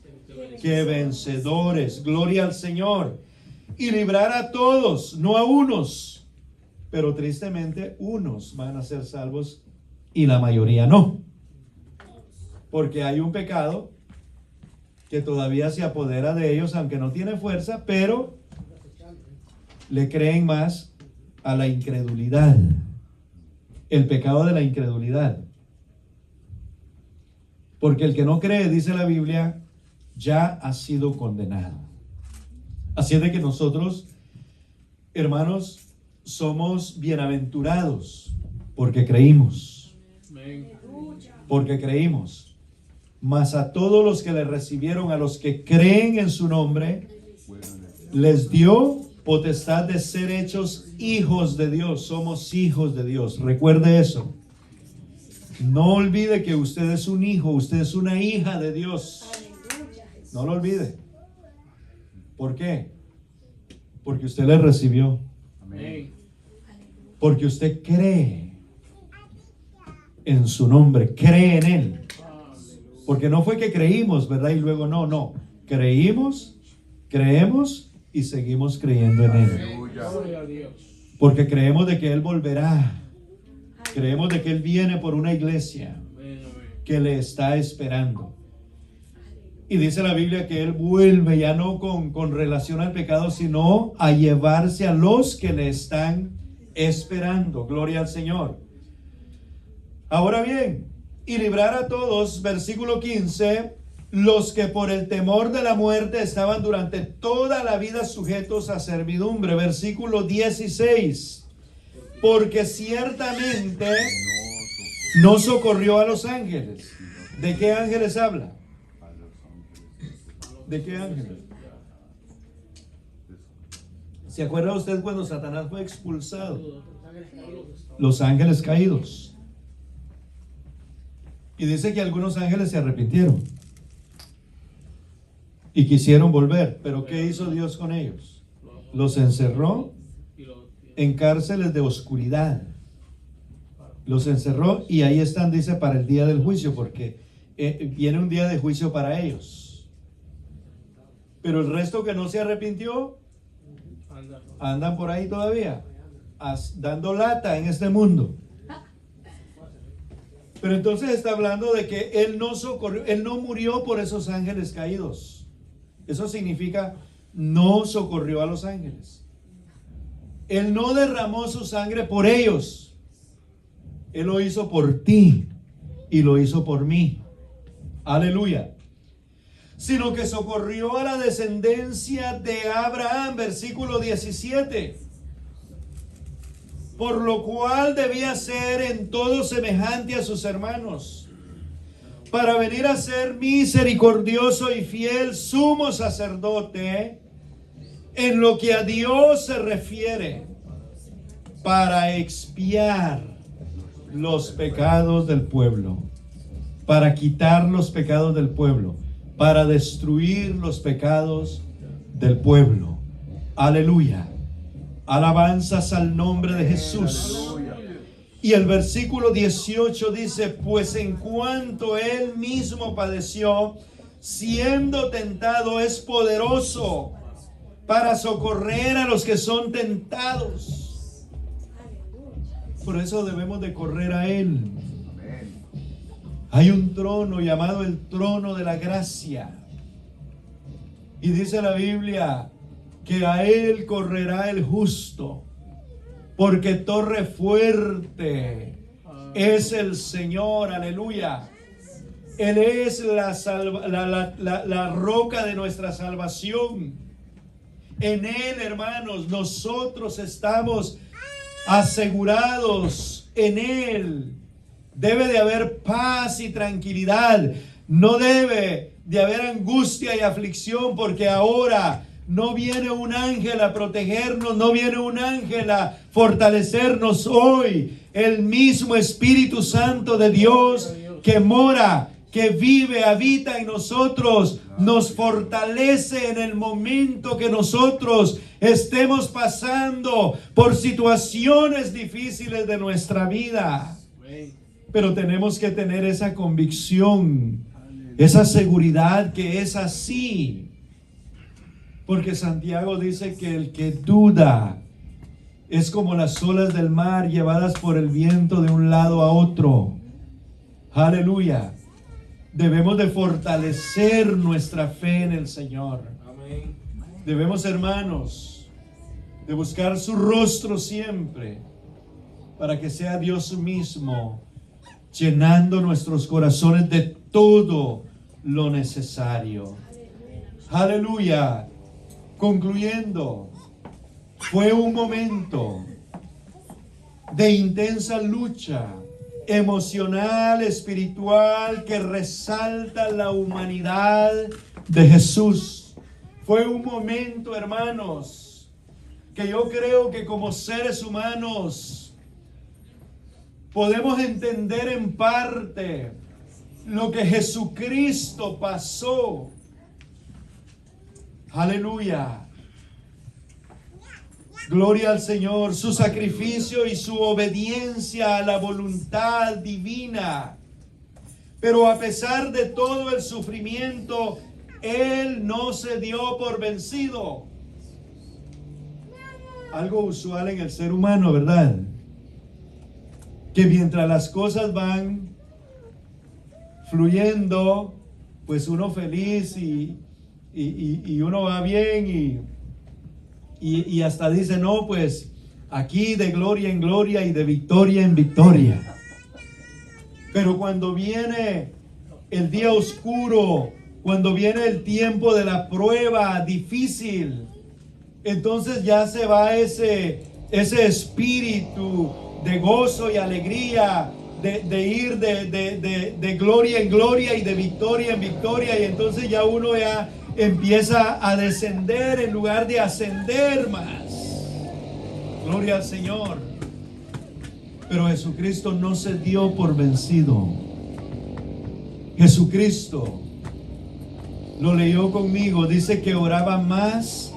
que vencedores. Gloria al Señor. Y librar a todos, no a unos. Pero tristemente unos van a ser salvos y la mayoría no. Porque hay un pecado que todavía se apodera de ellos, aunque no tiene fuerza, pero le creen más a la incredulidad. El pecado de la incredulidad. Porque el que no cree, dice la Biblia, ya ha sido condenado. Así es de que nosotros, hermanos, somos bienaventurados porque creímos. Porque creímos. Mas a todos los que le recibieron, a los que creen en su nombre, les dio potestad de ser hechos hijos de Dios. Somos hijos de Dios. Recuerde eso. No olvide que usted es un hijo, usted es una hija de Dios. No lo olvide. ¿Por qué? Porque usted le recibió. Porque usted cree en su nombre, cree en Él. Porque no fue que creímos, ¿verdad? Y luego no. Creímos, creemos y seguimos creyendo en Él. Porque creemos de que Él volverá. Creemos de que Él viene por una iglesia que le está esperando. Y dice la Biblia que Él vuelve ya no con relación al pecado, sino a llevarse a los que le están esperando. Gloria al Señor. Ahora bien, y librar a todos, versículo 15, los que por el temor de la muerte estaban durante toda la vida sujetos a servidumbre. Versículo 16. Porque ciertamente no socorrió a los ángeles. ¿De qué ángeles habla? ¿De qué ángeles? ¿Se acuerda usted cuando Satanás fue expulsado? Los ángeles caídos. Y dice que algunos ángeles se arrepintieron y quisieron volver. Pero ¿qué hizo Dios con ellos? Los encerró en cárceles de oscuridad. Los encerró y ahí están, dice, para el día del juicio, porque viene un día de juicio para ellos. Pero el resto que no se arrepintió andan por ahí todavía dando lata en este mundo. Pero entonces está hablando de que Él no socorrió, Él no murió por esos ángeles caídos. Eso significa no socorrió a los ángeles. Él no derramó su sangre por ellos. Él lo hizo por ti y lo hizo por mí. Aleluya. Sino que socorrió a la descendencia de Abraham, versículo 17. Por lo cual debía ser en todo semejante a sus hermanos, para venir a ser misericordioso y fiel sumo sacerdote en lo que a Dios se refiere, para expiar los pecados del pueblo, para quitar los pecados del pueblo, para destruir los pecados del pueblo. Aleluya. Alabanzas al nombre de Jesús. Y el versículo 18 dice: pues en cuanto Él mismo padeció, siendo tentado, es poderoso para socorrer a los que son tentados. Por eso debemos de correr a Él. Hay un trono llamado el trono de la gracia. Y dice la Biblia que a Él correrá el justo, porque torre fuerte es el Señor. Aleluya. Él es la roca de nuestra salvación. En Él, hermanos, nosotros estamos asegurados. En Él debe de haber paz y tranquilidad. No debe de haber angustia y aflicción, porque ahora no viene un ángel a protegernos, no viene un ángel a fortalecernos. Hoy el mismo Espíritu Santo de Dios que mora, que vive, habita en nosotros, nos fortalece en el momento que nosotros estemos pasando por situaciones difíciles de nuestra vida. Pero tenemos que tener esa convicción, esa seguridad que es así. Porque Santiago dice que el que duda es como las olas del mar llevadas por el viento de un lado a otro. Aleluya. Debemos de fortalecer nuestra fe en el Señor. Amén. Debemos, hermanos, de buscar su rostro siempre, para que sea Dios mismo llenando nuestros corazones de todo lo necesario. Aleluya. Concluyendo, fue un momento de intensa lucha emocional, espiritual, que resalta la humanidad de Jesús. Fue un momento, hermanos, que yo creo que como seres humanos podemos entender en parte lo que Jesucristo pasó. Aleluya. Gloria al Señor. Su sacrificio y su obediencia a la voluntad divina. Pero a pesar de todo el sufrimiento, Él no se dio por vencido. Algo usual en el ser humano, ¿verdad? Que mientras las cosas van fluyendo, pues uno feliz y uno va bien y hasta dice, no, pues aquí de gloria en gloria y de victoria en victoria. Pero cuando viene el día oscuro cuando viene el tiempo de la prueba difícil, entonces ya se va ese espíritu de gozo y alegría, de ir de gloria en gloria y de victoria en victoria, y entonces ya uno ya empieza a descender en lugar de ascender más. Gloria al Señor. Pero Jesucristo no se dio por vencido. Jesucristo, lo leyó conmigo, dice que oraba más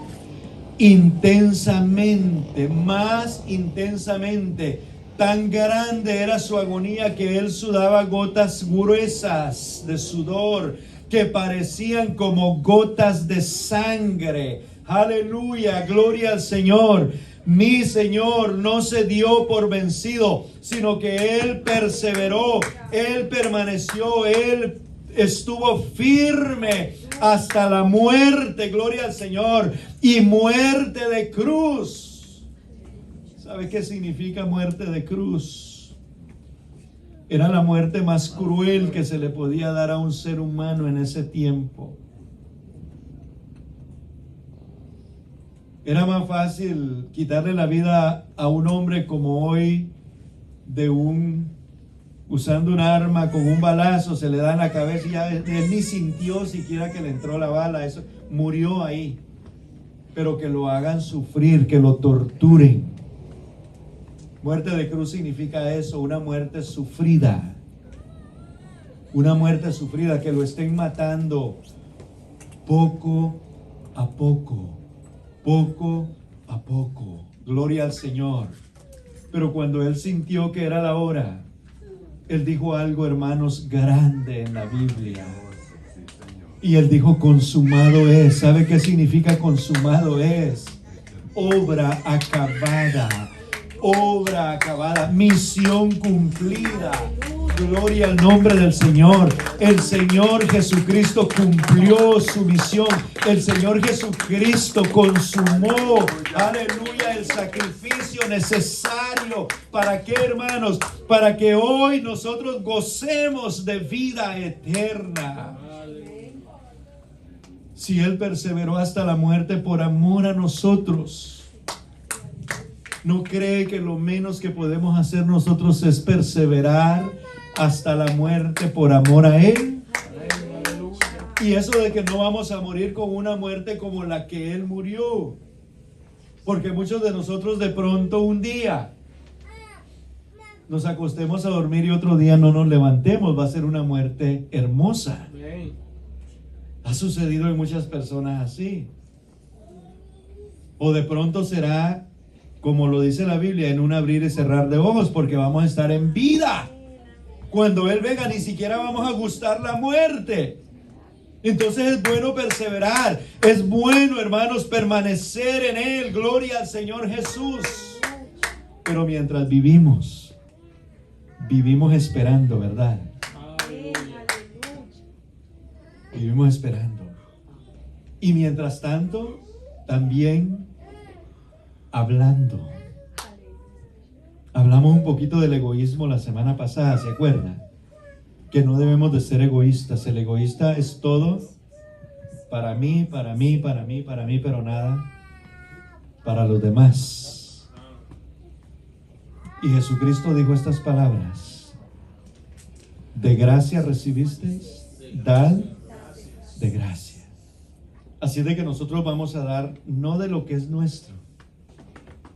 intensamente. Tan grande era su agonía que él sudaba gotas gruesas de sudor que parecían como gotas de sangre. Aleluya, gloria al Señor. Mi Señor no se dio por vencido, sino que Él perseveró, Él permaneció, Él estuvo firme hasta la muerte, gloria al Señor, y muerte de cruz. ¿Sabe qué significa muerte de cruz? Era la muerte más cruel que se le podía dar a un ser humano en ese tiempo. Era más fácil quitarle la vida a un hombre como hoy, usando un arma con un balazo, se le da en la cabeza y ya él ni sintió siquiera que le entró la bala, eso murió ahí. Pero que lo hagan sufrir, que lo torturen. Muerte de cruz significa eso, una muerte sufrida. Una muerte sufrida, que lo estén matando poco a poco. Poco a poco. Gloria al Señor. Pero cuando él sintió que era la hora, él dijo algo, hermanos, grande en la Biblia. Y él dijo, consumado es. ¿Sabe qué significa consumado es? Obra acabada. Obra acabada. Misión cumplida. Gloria al nombre del Señor. El Señor Jesucristo cumplió su misión. El Señor Jesucristo consumó, aleluya, el sacrificio necesario. ¿Para qué, hermanos? Para que hoy nosotros gocemos de vida eterna. Si Él perseveró hasta la muerte por amor a nosotros, ¿no cree que lo menos que podemos hacer nosotros es perseverar hasta la muerte por amor a Él? Y eso de que no vamos a morir con una muerte como la que Él murió. Porque muchos de nosotros de pronto un día nos acostemos a dormir y otro día no nos levantemos. Va a ser una muerte hermosa. Ha sucedido en muchas personas así. O de pronto será, como lo dice la Biblia, en un abrir y cerrar de ojos, porque vamos a estar en vida. Cuando Él venga ni siquiera vamos a gustar la muerte. Entonces es bueno perseverar, es bueno, hermanos, permanecer en Él. Gloria al Señor Jesús. Pero mientras vivimos esperando, ¿verdad? Vivimos esperando. Y mientras tanto, también hablando. Hablamos un poquito del egoísmo la semana pasada, ¿se acuerdan? Que no debemos de ser egoístas. El egoísta es todo para mí, pero nada para los demás. Y Jesucristo dijo estas palabras: de gracia recibisteis, dad de gracia. Así de que nosotros vamos a dar no de lo que es nuestro,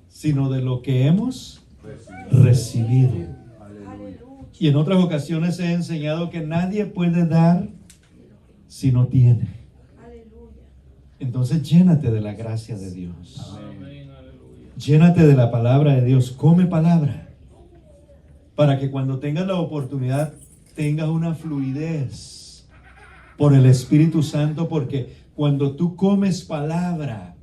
sino de lo que hemos recibido. Y en otras ocasiones he enseñado que nadie puede dar si no tiene. Entonces llénate de la gracia de Dios. Llénate de la palabra de Dios. Come palabra, para que cuando tengas la oportunidad tengas una fluidez por el Espíritu Santo, porque cuando tú comes palabra,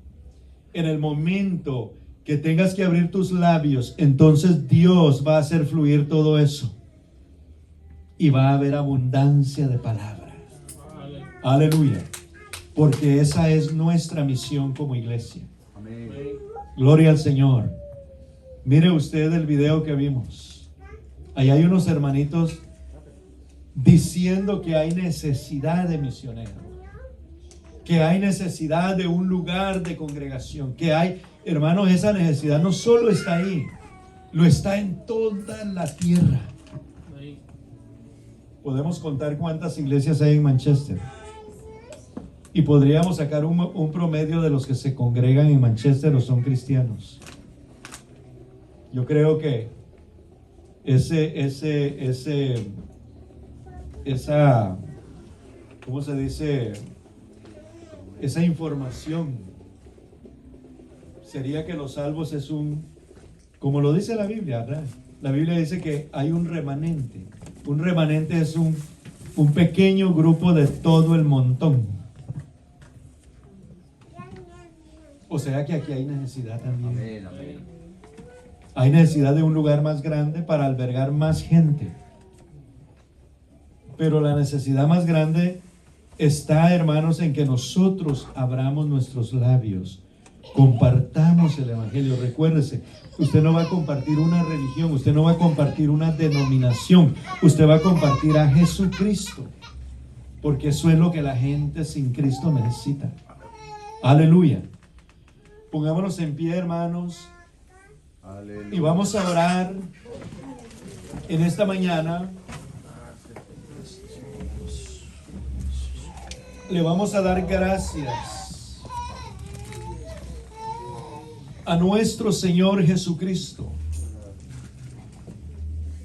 en el momento que tengas que abrir tus labios, entonces Dios va a hacer fluir todo eso. Y va a haber abundancia de palabras. Aleluya. Porque esa es nuestra misión como iglesia. Amén. Gloria al Señor. Mire usted el video que vimos. Ahí hay unos hermanitos diciendo que hay necesidad de misioneros. que hay necesidad de un lugar de congregación, que hay, hermanos, esa necesidad no solo está ahí, lo está en toda la tierra. Podemos contar cuántas iglesias hay en Manchester y podríamos sacar un promedio de los que se congregan en Manchester o son cristianos. Yo creo que esa, ¿cómo se dice? Esa información sería que los salvos es como lo dice la Biblia, ¿verdad? La Biblia dice que hay un remanente. Un remanente es un pequeño grupo de todo el montón. O sea que aquí hay necesidad también. Amén, amén. Hay necesidad de un lugar más grande para albergar más gente. Pero la necesidad más grande está, hermanos, en que nosotros abramos nuestros labios, compartamos el evangelio. Recuérdese, usted no va a compartir una religión, usted no va a compartir una denominación, usted va a compartir a Jesucristo, porque eso es lo que la gente sin Cristo necesita. Aleluya. Pongámonos en pie, hermanos. Aleluya. Y vamos a orar en esta mañana. Le vamos a dar gracias a nuestro Señor Jesucristo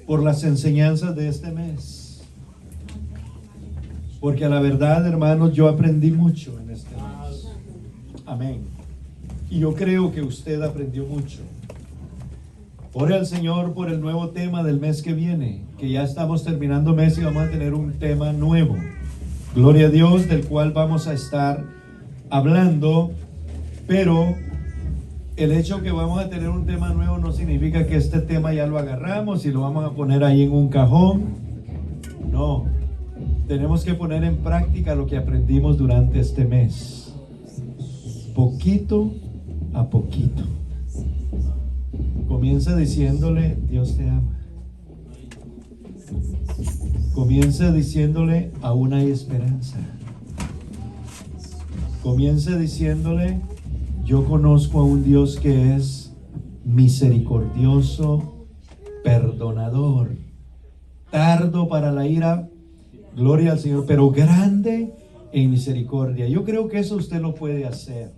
por las enseñanzas de este mes. Porque a la verdad, hermanos, yo aprendí mucho en este mes. Amén. Y yo creo que usted aprendió mucho. Ore al Señor por el nuevo tema del mes que viene, que ya estamos terminando mes y vamos a tener un tema nuevo. Gloria a Dios, del cual vamos a estar hablando, pero el hecho que vamos a tener un tema nuevo no significa que este tema ya lo agarramos y lo vamos a poner ahí en un cajón. No, tenemos que poner en práctica lo que aprendimos durante este mes, poquito a poquito. Comienza diciéndole: Dios te ama. Comienza diciéndole: aún hay esperanza. Comienza diciéndole: yo conozco a un Dios que es misericordioso, perdonador, tardo para la ira, gloria al Señor, pero grande en misericordia. Yo creo que eso usted lo puede hacer.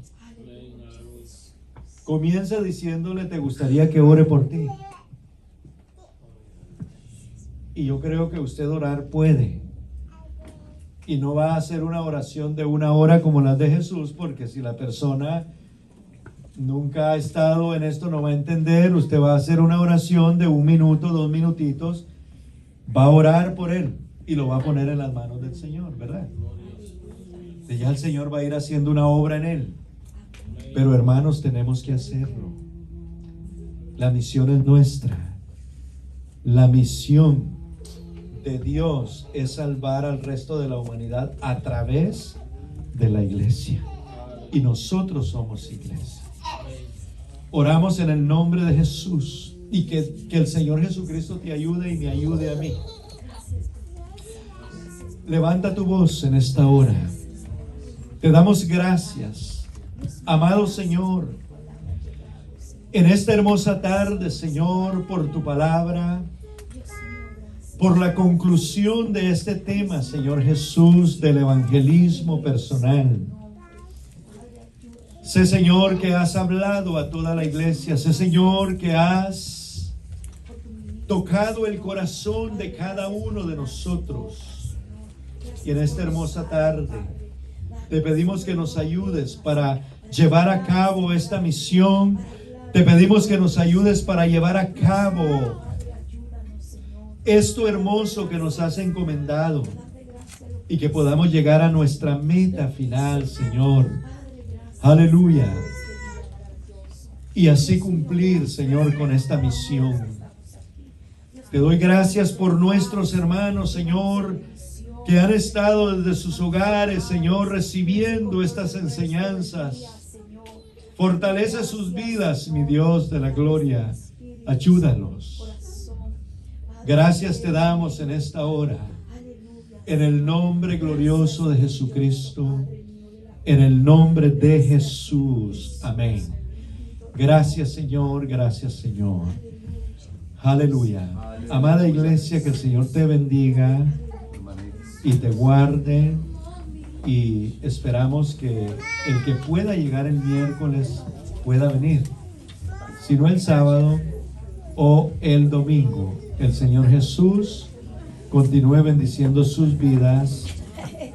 Comienza diciéndole: te gustaría que ore por ti. Y yo creo que usted orar puede. Y no va a hacer una oración de 1 hora como las de Jesús, porque si la persona nunca ha estado en esto no va a entender. Usted va a hacer una oración de 1 minuto, 2 minutitos, va a orar por él y lo va a poner en las manos del Señor, ¿verdad? Y ya el Señor va a ir haciendo una obra en él. Pero hermanos, tenemos que hacerlo. La misión es nuestra. La misión de Dios es salvar al resto de la humanidad a través de la iglesia. Y nosotros somos iglesia. Oramos en el nombre de Jesús y que el Señor Jesucristo te ayude y me ayude a mí. Levanta tu voz en esta hora. Te damos gracias, amado Señor, en esta hermosa tarde, Señor, por tu palabra, por la conclusión de este tema, Señor Jesús, del evangelismo personal. Sé, Señor, que has hablado a toda la iglesia. Sé, Señor, que has tocado el corazón de cada uno de nosotros. Y en esta hermosa tarde te pedimos que nos ayudes para llevar a cabo esta misión. Te pedimos que nos ayudes para llevar a cabo esto hermoso que nos has encomendado y que podamos llegar a nuestra meta final, Señor. Aleluya. Y así cumplir, Señor, con esta misión. Te doy gracias por nuestros hermanos, Señor, que han estado desde sus hogares, Señor, recibiendo estas enseñanzas. Fortalece sus vidas, mi Dios de la gloria. Ayúdalos. Gracias te damos en esta hora, en el nombre glorioso de Jesucristo. En el nombre de Jesús. Amén. Gracias, Señor. Gracias, Señor. Aleluya. Amada iglesia, que el Señor te bendiga y te guarde. Y esperamos que el que pueda llegar el miércoles pueda venir. Si no el sábado o el domingo. El Señor Jesús continúe bendiciendo sus vidas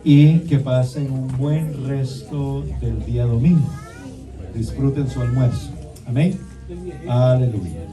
y que pasen un buen resto del día domingo. Disfruten su almuerzo. Amén. Aleluya.